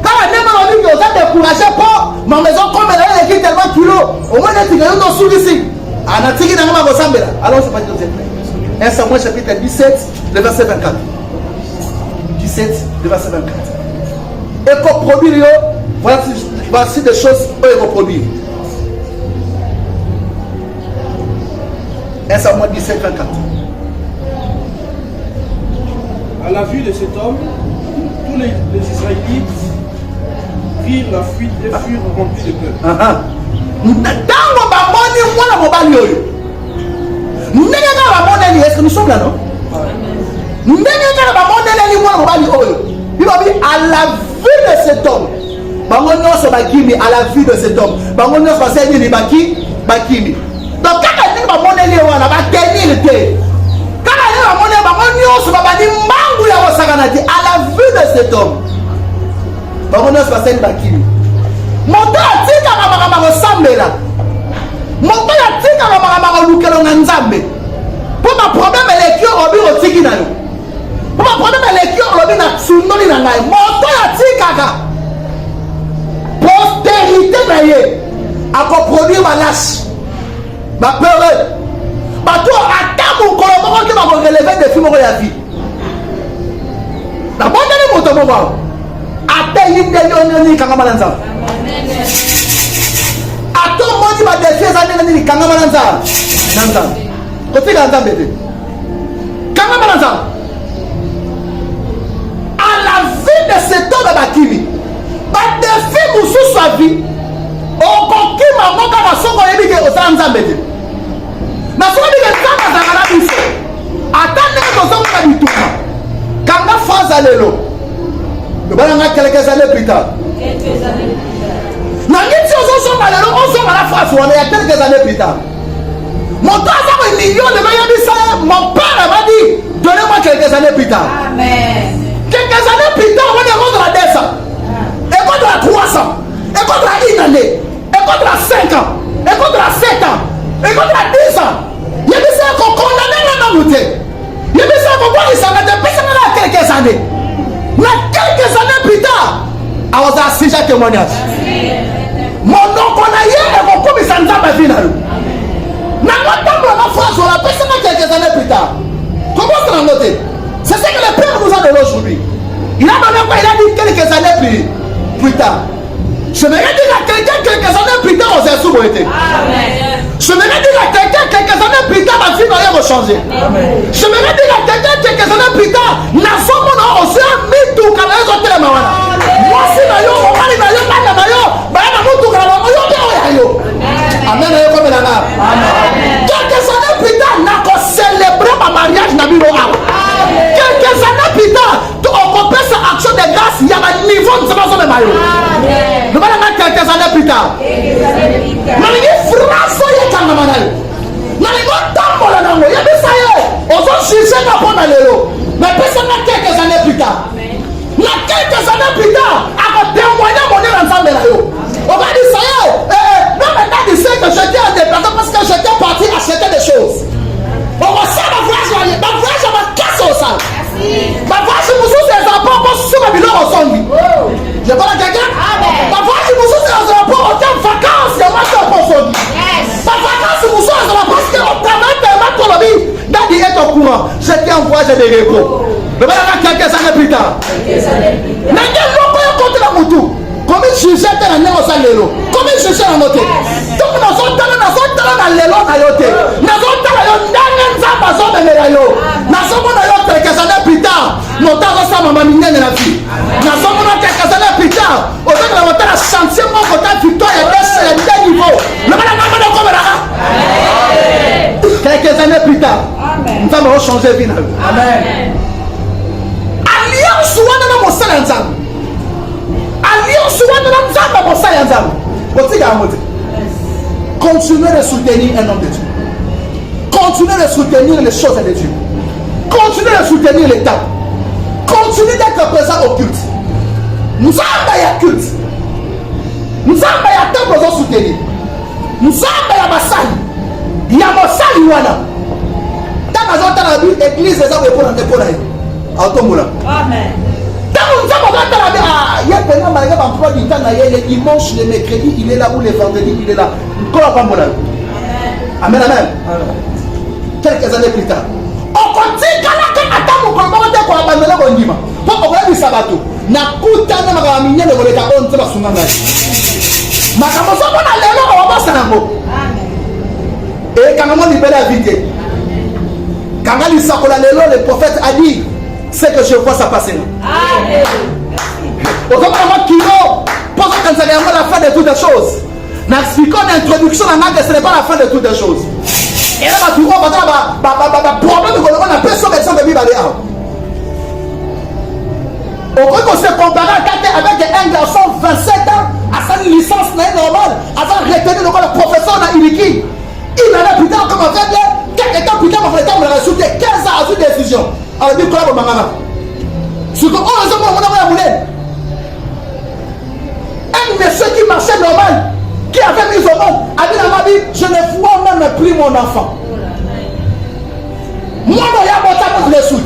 Quand on est aux autres, découragé pour ma maison comme elle est tellement kilo. Au moins, on est dans sous ici. On a tiré dans ma ressembler. Alors, c'est pas de 1 Samuel chapitre 17, le verset 24. 17, le verset 24. Et pour produire, voici des choses qu'ils vont produire. 1 Samuel 17, 24. À la vue de cet homme, tous les Israélites prirent la fuite et furent remplis de peur. Tango bamoni mwana mobali oyo. Ndenge kaka bamoneli, est-ce que nous sommes là non? Ndenge kaka bamoneli mwana mobali oyo. Bibabi à la vue de cet homme. Bango nyonso bakimi à la vue de cet homme. Bango nyonso baseli ni bakimi. Donc kaka ndenge bamoneli wana batenir te. Kaka ndenge bamoneli bango nyonso babandi mbangu ya kosakana te à la vue de cet homme. Bango nyonso baseli bakimi. Moto atikaka makambo kosambela. Moto atikaka makambo kolukelo na nzambe. Pour ma problème eleki obi otiki na yo. Pour ma problème eleki obi na sundoli na ngai. Moto atikaka postérité na ye akoproduire balâche, bapeureux, bato ata mokolo moko ke bakoreleve defi moko ya vie. Nabondeli moto moko ate yindeli oneni kangama na nzambe. Ato moni badefi eza ndenge nini kangama na nzambe. Kotika nzambe te. Kangama na nzambe. À la vue de cet homme bakimi, badefi mosusu ya vie, okokima moka basoko yebi ke osala nzambe te. Nasoki ke nzambe azalaka na biso. Ata ndenge tozomona bituka. Kanga phrase lelo. Lobalanga quelques années plus tard. Nangiti ozosomba lelo ozomba la phrase wana ya quelques années plus tard. Mon temps a un million de millions. Mon père m'a dit, donnez-moi quelques années plus tard. Amen. Quelques années plus tard, on est contre la 200. Et contre la 300. Et contre la 1 année. Et contre la 5 ans. Et contre la 7 ans. Et contre la 10 ans. Il y a des gens qui ont condamné la monnaie. Il y a des gens qui ont condamné la quelques années. Mais quelques années plus tard, I was a sujet témoignage. Mon nom qu'on a hier et mon commis sans nzamba final. La personne quelques années plus tard. Comment ça l'a noté? C'est ce que le Père nous a donné aujourd'hui. Il a donné quoi? Il a dit quelques années plus tard. Je me dire à quelqu'un quelques années plus tard, on s'est souhaité. Je me dire à quelqu'un quelques années plus tard, ma vie va rien changer. Je me dire à quelqu'un quelques années plus tard, n'a pas aussi mis tout quand les autres les mains. Moi si d'ailleurs, on va aller d'ailleurs, amen. Quelques années plus tard, on a célébré ma mariage. Quelques années plus tard, on peut faire action de grâce. Il y a un niveau de ce même maillot. Nous allons quelques années plus tard. Nous allons France, il y a un maillot. Nous allons il y a des sailles. On va juger ma bonne année. Mais personne n'a quelques années plus tard. Il y a quelques années plus tard, on va témoigner mon Dieu ensemble. On va dire ça y est. Non, maintenant, tu sais que j'étais en déplacement parce que j'étais parti acheter des choses. On va ça, ma voyage, on va casser au sol. Ma voyage, je me suis dit, les enfants, on se met au sol. Je parle à quelqu'un? Ma voyage, je me suis dit, les enfants, on est en vacances, et on va se au sol. Ma vacances, je me suis dit, parce qu'on travaille tellement pour la vie. Daddy est au courant. J'étais en voyage de repos. Mais voilà, quelques années plus tard. Mais quel nom peut compter la moutou? Comme il jugeait dans le néo salero, comme il jugeait dans notre. Donc nous sommes dans l'élo nayote. Nous sommes dans quelques années plus tard. Nous sommes maman minée de la vie. Nous sommes quelques années plus tard. Au fait que nous avons un chantier mon côté victoire et des niveaux. Quelques années plus tard, nous allons changer vie. Amen. Alliance ou dans mon salanzam. Alliance dans mon salanzam. Continuez de soutenir un homme de Dieu. Continuez de soutenir les choses de Dieu. Continuez de soutenir l'État. Continuez d'être présent au culte. Nous sommes à culte. Nous sommes à temps pour soutenir. Nous sommes à Massali. Il y a Massali Wana. Tant que nous avons l'église, les hommes pour la Amen. Tant que nous avons il y a le dimanche, le mercredi, il est là, ou le vendredi, il est là. Amen, amen. Quelques années plus tard. On continue à attendre qu'on va abandonner le Ndima. Pour qu'on ait du sabato. Na kutana makamanya de voleta on te basunga ngai. Makamoso bona lelo ko basa nango. Amen. Et quand on libère la vie. Quand on lit ça pour la lelo, le prophète a dit c'est que je vois ça passer là. Amen. Pour ça kilo, pour ça quand ça vient la fin de toutes les choses. N'expliquons l'introduction en anglais, ce n'est pas la fin de toutes les choses. Et là, tu vois, problème que l'on a personne qui s'en Bible à on peut se comparer avec un garçon 27 ans à sa licence normale, avant de retenir le professeur dans Iliki. Il en a plus tard, comme en fait, quelques temps plus tard, on a reçu 15 ans à une décision. Alors, dit quoi, mon maman? Ce qu'on a voulu. Un monsieur qui marchait normal, qui avait mis au monde, a dit dans ma vie, je ne vois même plus mon enfant. Moi, il y a mon temps pour les sous.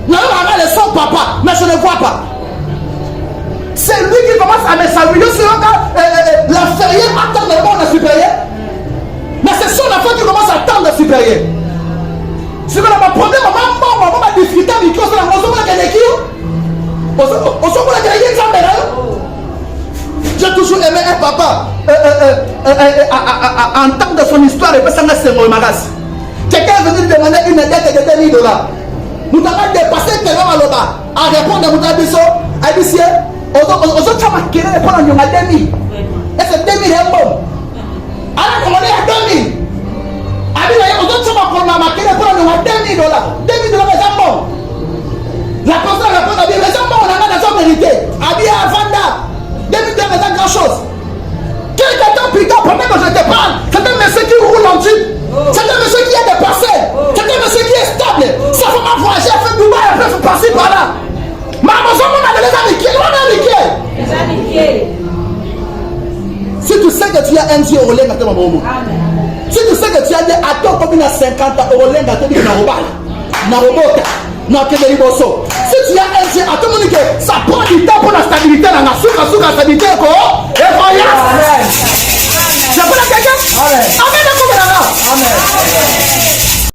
Non, son papa, mais je ne vois pas. C'est lui qui commence à me saluer sur l'inférieur attend le supérieur. Mais c'est son enfant qui commence à attendre le supérieur. C'est que ma première maman m'a discuté avec lui. J'ai toujours aimé un papa. En tant de son histoire, il peut s'en laisser mon magasin. Quelqu'un est venu demander une dette de $1000. Nous avons dépassé tellement à l'oba. À répondre à mon abisso, à l'issue, aux autres femmes qui répondent à 2000. Et c'est 2000 est bon. Alors qu'on est à 2000. Aux autres femmes qui répondent à $2000. $2000 est bon. La personne répond à 1000, mais c'est bon, on a la vérité. Habillé à Vanda. $2000 est grand chose. Quelques temps plus tard, pendant que je te parle, c'est un monsieur qui roule en Jeep. C'est un monsieur qui a des parcelles. C'est un monsieur qui est stable. Ça fait ma voyager, fait Dubaï, après fait passer par là. Maman, on a les amitiés. Si tu sais que tu as un Dieu au lait, si tu sais que tu as des attends comme il a 50 ans au lait, tu si tu as un Dieu, à tout le monde que ça prend du temps pour la stabilité, la stabilité, et voyage. Je peux la quelqu'un? Amen. Amen.